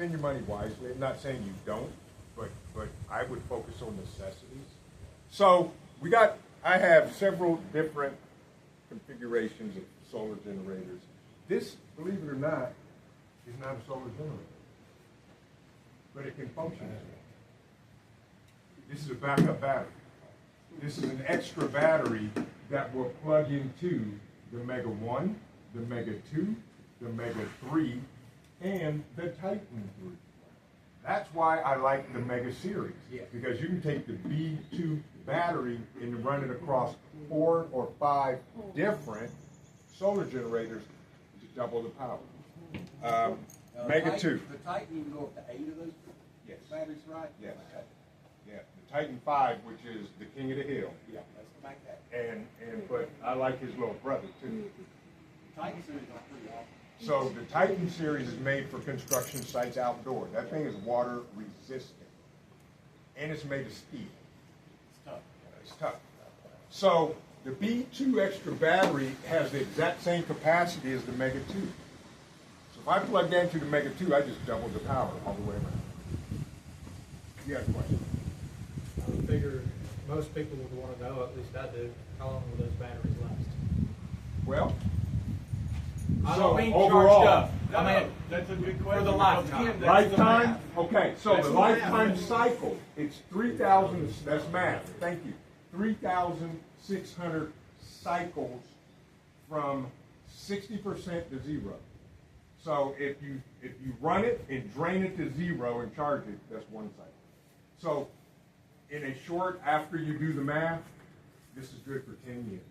spend your money wisely. I'm not saying you don't, but I would focus on necessities. So I have several different configurations of solar generators. This, believe it or not, is not a solar generator, but it can function as one. This is a backup battery. This is an extra battery that will plug into the Mega 1, the Mega 2, the Mega 3, and the Titan 3. That's why I like the Mega series, because you can take the B2 battery and run it across 4 or 5 different solar generators to double the power. Mega 2. The Titan, you can go up to 8 of those batteries, right? Yes. Okay. Yeah. The Titan 5, which is the king of the hill. Yeah, that's like that. But I like his little brother too. Titan series are pretty awesome. So the Titan series is made for construction sites outdoor. That thing is water resistant. And it's made of steel. It's tough. It's tough. So the B2 extra battery has the exact same capacity as the Mega 2. So if I plug that into the Mega 2, I just double the power all the way around. You got a question? I figure most people would want to know, at least I do, how long will those batteries last? Well, I so don't mean overall, charged up. I mean, That's a good question. for the lifetime. lifetime? Okay, so That's the the lifetime math. cycle, it's 3,000, that's math, thank you. 3,600 cycles from 60% to 0. So if you run it and drain it to 0 and charge it, that's one cycle. So in a short, after you do the math, this is good for 10 years.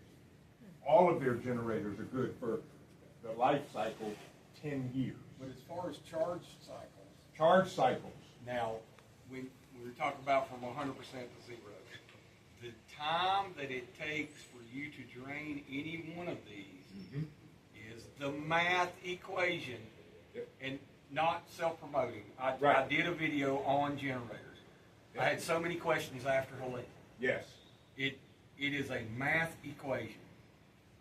All of their generators are good for the life cycle, 10 years. But as far as charge cycles, Charge cycles. now, when we were talking about from 100% to 0, the time that it takes for you to drain any one of these is the math equation, and not self-promoting. I did a video on generators. I had so many questions after Helene. Yes. It is a math equation.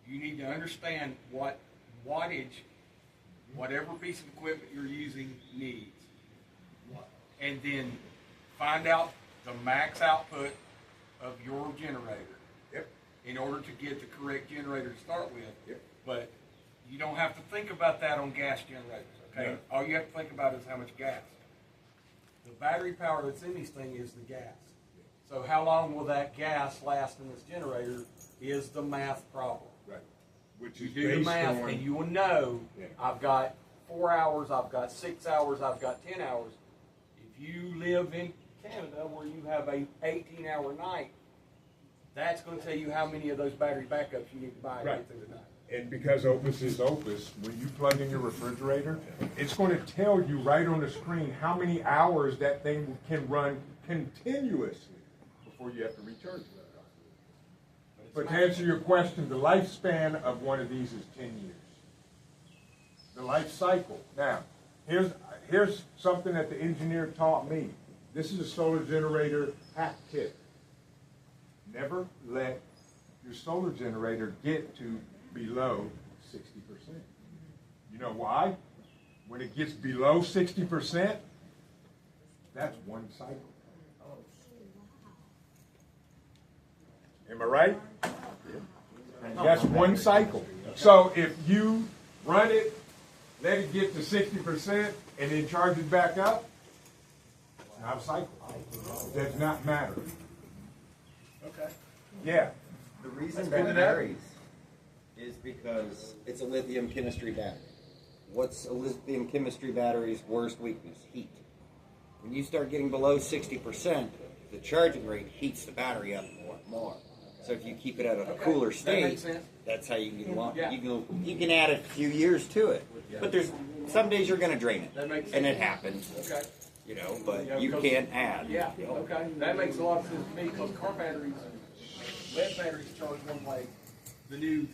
You need to understand what wattage whatever piece of equipment you're using needs. And then find out the max output of your generator. Yep. In order to get the correct generator to start with. Yep. But you don't have to think about that on gas generators, okay? No. All you have to think about is how much gas. The battery power that's in these things is the gas. So how long will that gas last in this generator is the math problem. Right. Which You is do the based math on, and you will know, I've got 4 hours, I've got 6 hours, I've got 10 hours. If you live in Canada where you have a 18-hour night, that's going to tell you how many of those battery backups you need to buy to Right. get through the night. and because Opus is Opus, when you plug in your refrigerator, it's going to tell you right on the screen how many hours that thing can run continuously before you have to recharge it. But to answer your question, the lifespan of one of these is 10 years. The life cycle. Now, here's something that the engineer taught me. This is a solar generator hack tip. Never let your solar generator get to below 60%. You know why? When it gets below 60%, that's one cycle. Am I right? That's one cycle. So if you run it, let it get to 60%, and then charge it back up, it's not a cycle. It does not matter. Okay. Yeah. The reason that varies is because it's a lithium chemistry battery. What's a lithium chemistry battery's worst weakness? Heat. When you start getting below 60%, the charging rate heats the battery up more. So if you keep it at a cooler That state, makes sense. that's how you can Yeah. you can add a few years to it. But there's some days you're going to drain it, That makes and sense. it happens. Okay. You know, but Yeah, you because- can't add. Yeah, okay. That makes a lot of sense to me because car batteries, lead batteries charge one way. The new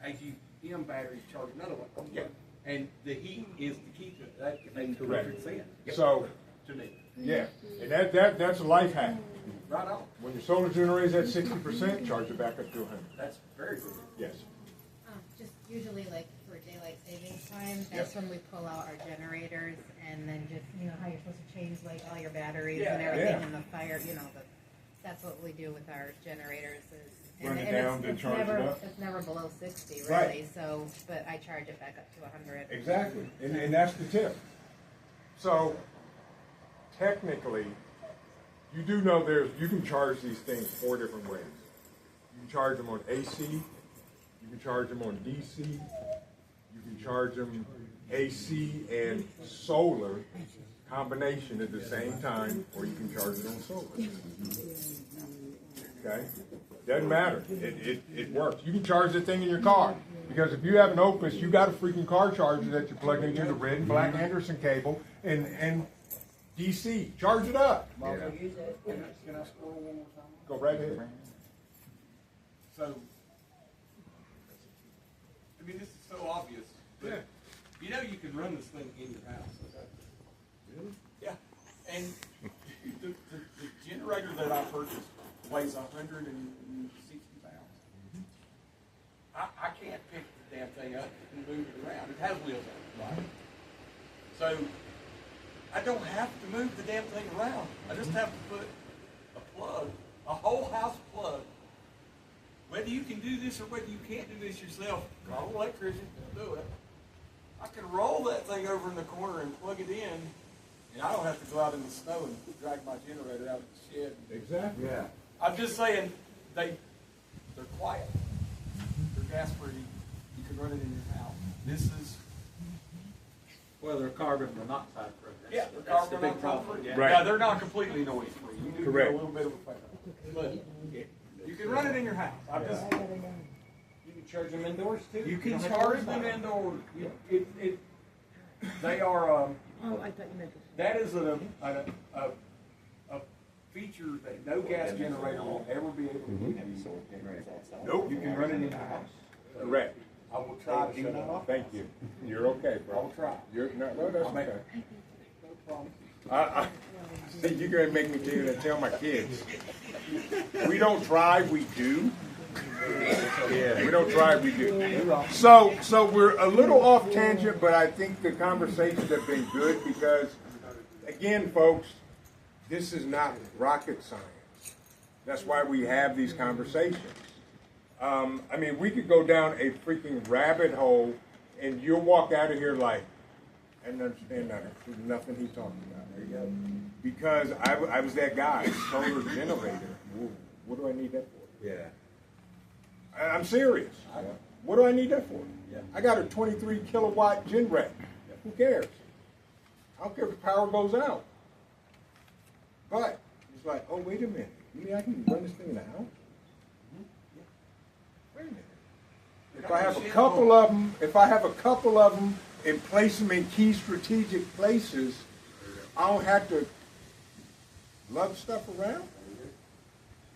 AGM batteries charge another one. Yeah. And the heat is the key to it. That makes Correct. perfect sense. So, To me. yeah, and that's a life hack. Right on. When your solar generator is at 60%, charge it back up to 100. That's very good. Yes. Just usually like for daylight savings time, Yep. that's when we pull out our generators and then just, you know, how you're supposed to change like all your batteries Yeah. and everything Yeah. in the fire, you know, that's what we do with our generators is. Run it down, then charge it never, up? It's never below 60 really, Right. so, but I charge it back up to 100. Exactly, and that's the tip. So, technically, you do know you can charge these things 4 different ways. You can charge them on AC, you can charge them on DC, you can charge them AC and solar combination at the same time, or you can charge it on solar. Okay? Doesn't matter. It works. You can charge the thing in your car. Because if you have an Opus, you got a freaking car charger that you plug into the red and black Anderson cable and DC. Charge it up. Can I scroll one more time? Go right ahead. So, I mean, this is so obvious, but you know you can run this thing in your house. Okay? Really? Yeah. And the generator that I purchased weighs 160 pounds. I can't pick the damn thing up and move it around. It has wheels on it, right? So I don't have to move the damn thing around. I just have to put a plug, a whole house plug. Whether you can do this or whether you can't do this yourself, call an electrician, they'll do it. I can roll that thing over in the corner and plug it in, and I don't have to go out in the snow and drag my generator out of the shed. Exactly. Yeah. I'm just saying, they're quiet. They're gas free. You can run it in your house. This is Well, they're carbon monoxide free. yeah, That's they're the big problem. Yeah. Right. Yeah, they're not completely noise free. You do Correct. get a little bit of a fire. But you can run it in your house. You can charge them indoors too. You can don't have to charge worry them about it. indoors. They are. Oh, I thought you meant That is a feature that no gas generator will ever be able to do. Nope. You can run it in your house. Correct. I will try to shut it off. Thank you. You're okay, I bro. will try. No, that's I'll make okay. No problem. I think you're gonna make me do that. Tell my kids. We don't drive, we do. Yeah, we don't drive, we do. So we're a little off tangent, but I think the conversations have been good because, again, folks, this is not rocket science. That's why we have these conversations. I mean, we could go down a freaking rabbit hole, and you'll walk out of here like, I didn't understand nothing he talking about. There you go. Because I was that guy, solar generator. What do I need that for? Yeah. I'm serious. What do I need that for? Yeah. I got a 23 kilowatt generator. Who cares? I don't care if the power goes out. But it's like, oh, wait a minute. You mean I can run this thing in the house? Wait a minute. If I have a couple of them, and place them in key strategic places, I don't have to lug stuff around.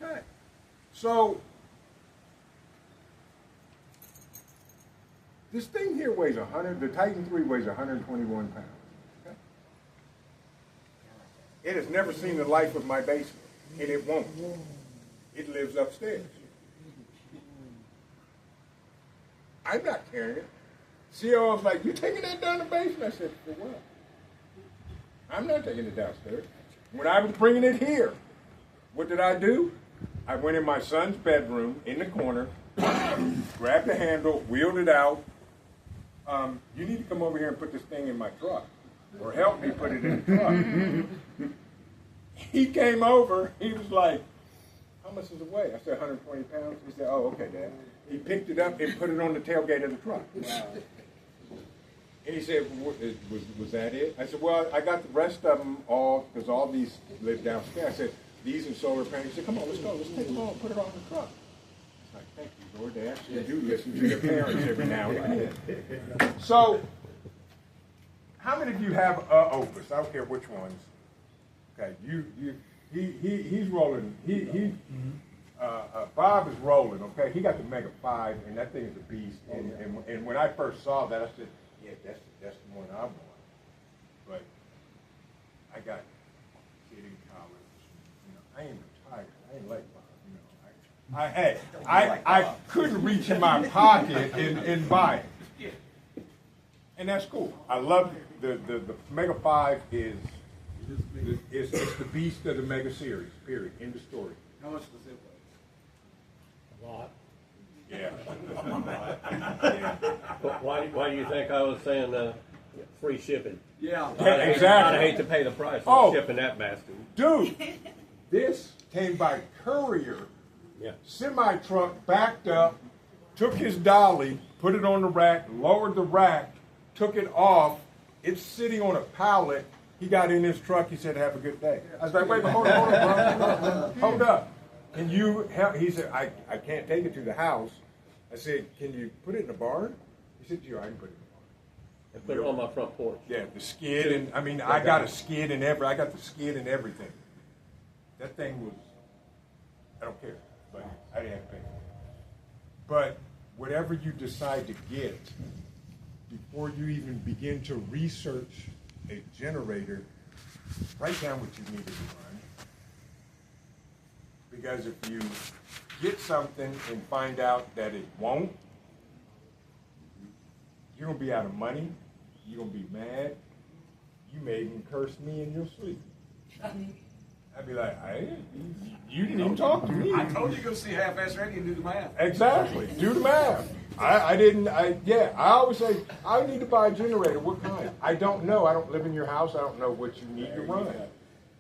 Okay. So this thing here weighs 100. The Titan 3 weighs 121 pounds. Okay. It has never seen the life of my basement, and it won't. It lives upstairs. I'm not carrying it. CEO was like, "You taking that down the basement?" I said, "For what? I'm not taking it downstairs." When I was bringing it here, what did I do? I went in my son's bedroom in the corner, grabbed the handle, wheeled it out. You need to come over here and put this thing in my truck, or help me put it in the truck. He came over. He was like, "How much does it weigh?" I said, 120 pounds. He said, "Oh, okay, Dad." He picked it up and put it on the tailgate of the truck. And he said, was that it? I said, well, I got the rest of them all, because all these live downstairs. I said, these are solar panels. He said, come on, let's go. Let's take them all and put it on the truck. It's like, thank you, Lord. They actually do listen to your parents every now and then. So, how many of you have Opus? I don't care which ones. Okay, he's rolling. Bob is rolling, okay? He got the Mega 5, and that thing is a beast. And when I first saw that, I said, yeah, that's the one I want. But I got a kid in college. You know, I ain't retired. I ain't like Bob. You know, I couldn't reach in my pocket and buy it. And that's cool. I love the Mega 5 is it's the beast of the Mega series, period. End of story. How much does it weigh? A lot. Yeah. But why do you think I was saying free shipping? Yeah. Exactly. I'd hate to pay the price Oh. of shipping that bastard. Dude, this came by courier, Yeah. semi-truck, backed up, took his dolly, put it on the rack, lowered the rack, took it off. It's sitting on a pallet. He got in his truck. He said, "Have a good day." I was like, "Wait, hold on, bro. Hold up. Can you help?" He said, I can't take it to the house." I said, "Can you put it in the barn?" He said, "Yeah, I can put it in the barn." And put it on my front porch. Yeah, the skid, and I mean, I got a skid and I got the skid and everything. That thing was, I don't care, but I didn't have to pay. But whatever you decide to get, before you even begin to research a generator, write down what you need to run. Because if you get something and find out that it won't, you're gonna be out of money. You're gonna be mad. You may even curse me in your sleep. I'd be like, you didn't even talk to me. I told you to go see Half-Ass Ready and do the math. Exactly. Do the math. I always say, I need to buy a generator. What kind? I don't know. I don't live in your house. I don't know what you need to run.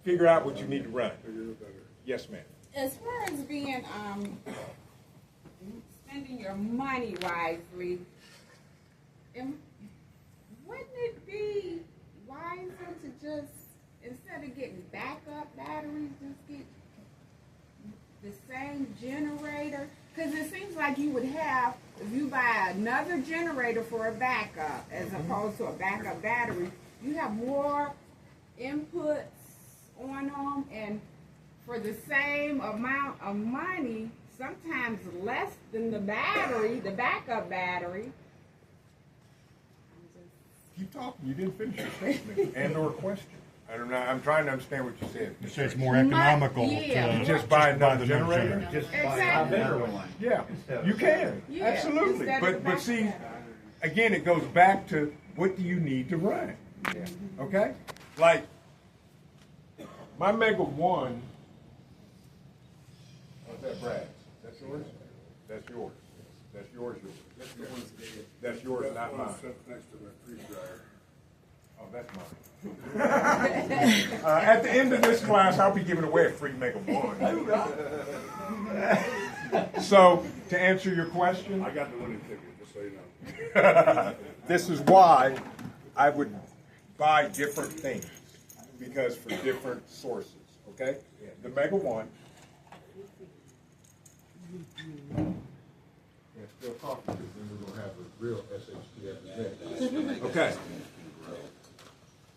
Figure out what you need to run. Yes, ma'am. As far as being spending your money wisely, wouldn't it be wiser to just, instead of getting backup batteries, just get the same generator? Because it seems like you would have, if you buy another generator for a backup as opposed to a backup battery, you have more inputs on them, and for the same amount of money, sometimes less than the battery, the backup battery. Keep talking. You didn't finish your statement and/or question. I'm trying to understand what you said. You say it's more economical Yeah. to Just buy another the generator? Just Exactly. Yeah, you can. Yeah, Absolutely. instead of But see, backup. again, it goes back to what do you need to run? Okay? Like, my Mega 1, what's that, Brad? That's yours? That's yours. That's yours. That's yours, not mine. Next to my freeze dryer. Oh, that's mine. At the end of this class, I'll be giving away a free Mega 1. So, to answer your question, I got the winning ticket, just so you know. this is why I would buy different things, because for different sources, okay? The Mega 1. Yeah, still talking, because then we're going to have a real SHTF event. Okay.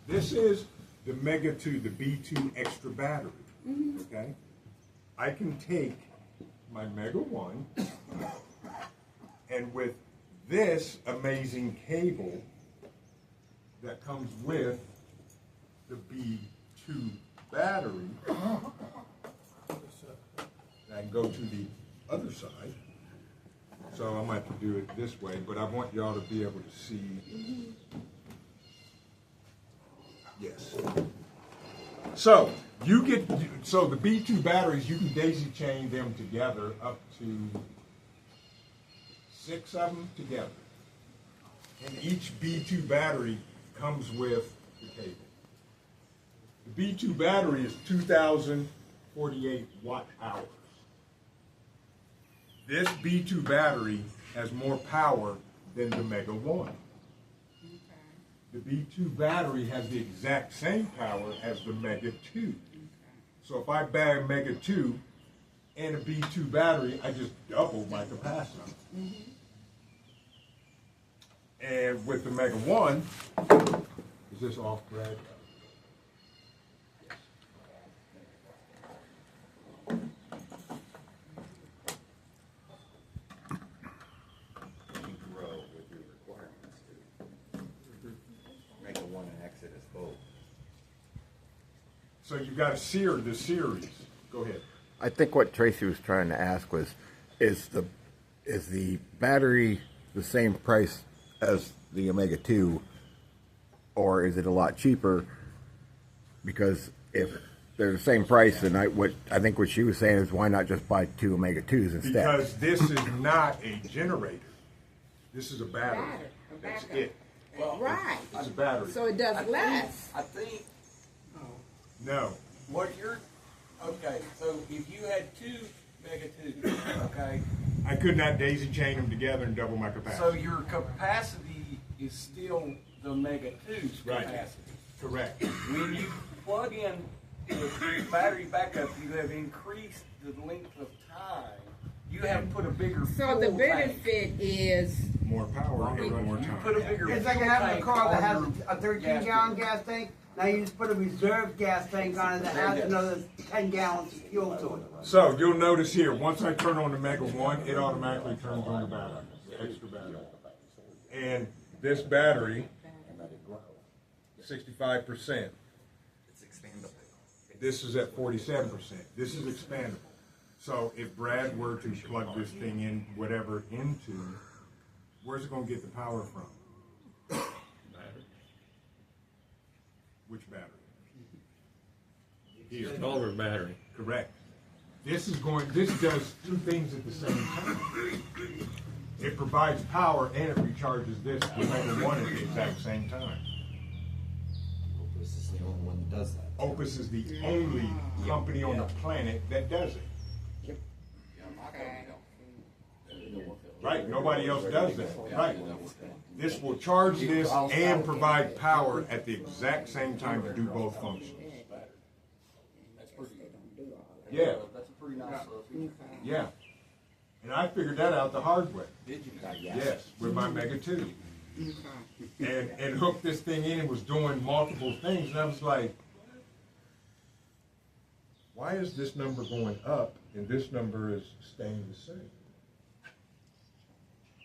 This is the Mega 2, the B2 extra battery, okay? I can take my Mega 1 and with this amazing cable that comes with the B2 battery, I can go to the other side. So I might have to do it this way, but I want y'all to be able to see. Yes. So the B2 batteries, you can daisy chain them together up to 6 of them together. And each B2 battery comes with the cable. The B2 battery is 2,048 watt hours. This B2 battery has more power than the Mega 1. The B2 battery has the exact same power as the Mega 2. So if I buy a Mega 2 and a B2 battery, I just double my capacity. And with the Mega 1, is this off, Brad? You grow with your requirements too. Make a one and exit as both. So you got to sear the series. Go ahead. I think what Tracy was trying to ask was, is the battery the same price as the Omega 2, or is it a lot cheaper? Because if they're the same price, then I think what she was saying is why not just buy 2 Omega 2s instead? Because this is not a generator. This is a battery. A That's backup. it. Right. It's a battery. So it does less. I think No. what you're, okay, so if you had 2 Mega 2s, okay, I could not daisy chain them together and double my so capacity. your capacity is still the Mega 2's Right. capacity. Correct. When you plug in the battery backup, you have increased the length of time. You have put a bigger So the fuel tank. benefit is More power and more You time. put a bigger It's like fuel having a tank car that on has your a 13-gallon gas tank. Now you just put a reserve gas tank on it that has another 10 gallons of fuel to it. So you'll notice here, once I turn on the Mega 1, it automatically turns on the battery, the extra battery. And this battery, 65%. This is at 47%. This is expandable. So if Brad were to plug this thing in, whatever, into, where's it going to get the power from? Which battery? Here. Solar battery. Correct. This does 2 things at the same time. It provides power and it recharges this Omega 1 at the exact same time. This is the only one that does that. Opus is the only company on the planet that does it. Right, nobody else does that. Right. This will charge this and provide power at the exact same time to do both functions. Yeah. That's a pretty nice feature. Yeah. And I figured that out the hard way. Did you? Yes, with my Mega 2. And hooked this thing in and was doing multiple things. And I was like, why is this number going up and this number is staying the same?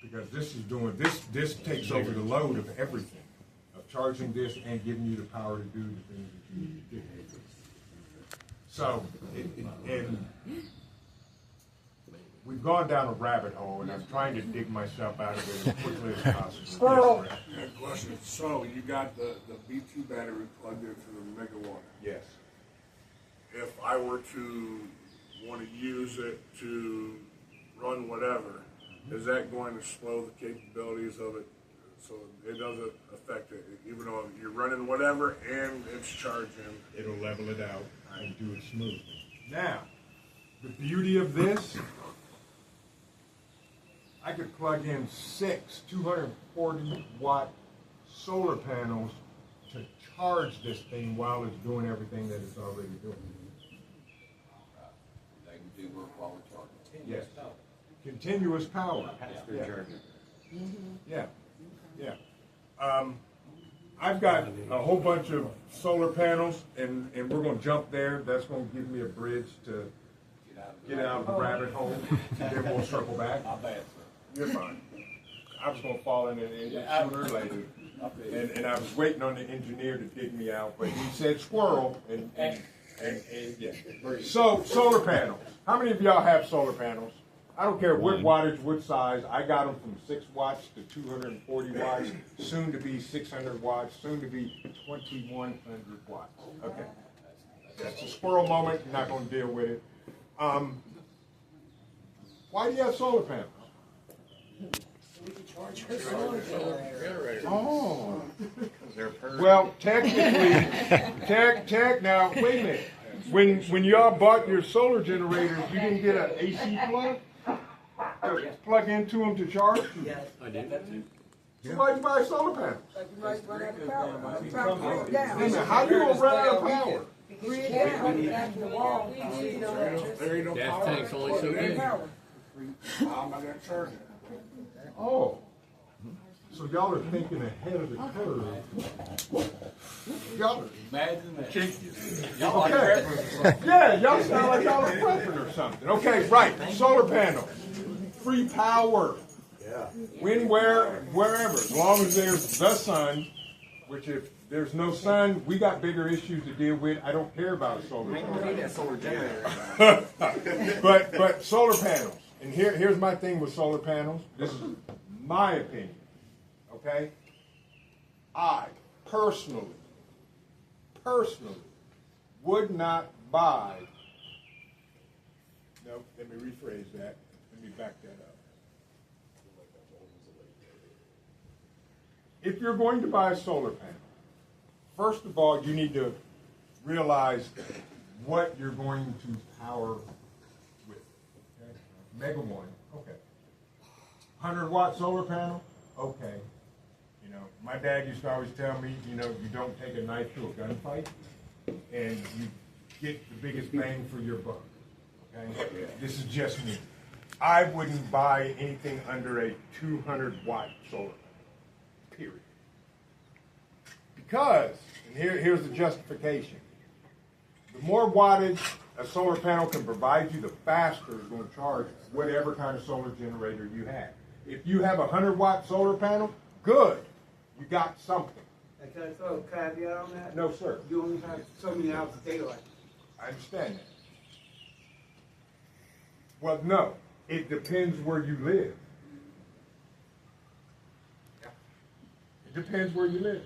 Because this is doing, this takes over the load of everything, of charging this and giving you the power to do the things that you need to do. So, and we've gone down a rabbit hole, and I'm trying to dig myself out of it as quickly as possible. Yes, Brad. Good question. So you got the B2 battery plugged into the Mega 1. Yes. If I were to want to use it to run whatever, is that going to slow the capabilities of it so it doesn't affect it? Even though you're running whatever and it's charging. It'll level it out and do it smoothly. Now, the beauty of this, I could plug in 6 240-watt solar panels to charge this thing while it's doing everything that it's already doing. They can do work while we're charging. Yes. Continuous power. Yeah. Yeah. I've got a whole bunch of solar panels, and we're going to jump there. That's going to give me a bridge to get out of the rabbit hole, and then we'll circle back. You're fine. I was going to fall in it sooner or later, and I was waiting on the engineer to dig me out, but he said squirrel, and yeah. So, solar panels. How many of y'all have solar panels? I don't care what wattage, what size. I got them from 6 watts to 240 watts, soon to be 600 watts, soon to be 2100 watts. Okay. That's a squirrel moment. I'm not going to deal with it. Why do you have solar panels? Oh. Well, technically, now, wait a minute. When y'all bought your solar generators, you didn't get an AC plug? To plug into them to charge? Yes. I did that too. So why'd you buy solar panels? Like you might run out of power. Wait a minute, how you gonna run out of power? Bring it down after the wall. There ain't no Gas power. tank's only so big. How am I going to charge it? Oh. So y'all are thinking ahead of the curve. Y'all, Imagine that. okay. Yeah, y'all sound like y'all are prepping or something. Okay, right, solar panels. Free power. Yeah. When, where, wherever. As long as there's the sun, which if there's no sun, we got bigger issues to deal with. I don't care about a solar panel. But solar panels. And here's my thing with solar panels. This is my opinion. Okay? I personally would not buy, no, let me rephrase that. Let me back that up. If you're going to buy a solar panel, first of all, you need to realize what you're going to power with. Okay? Mega one, okay. 100-watt solar panel, okay. You know, my dad used to always tell me, you know, you don't take a knife to a gunfight, and you get the biggest bang for your buck. Okay? This is just me. I wouldn't buy anything under a 200-watt solar panel. Period. Because, and here's the justification. The more wattage a solar panel can provide you, the faster it's going to charge whatever kind of solar generator you have. If you have a 100-watt solar panel, good. You got something. Can I throw a caveat on that? No, sir. You only have so many hours of daylight. I understand that. Well, no. It depends where you live. It depends where you live.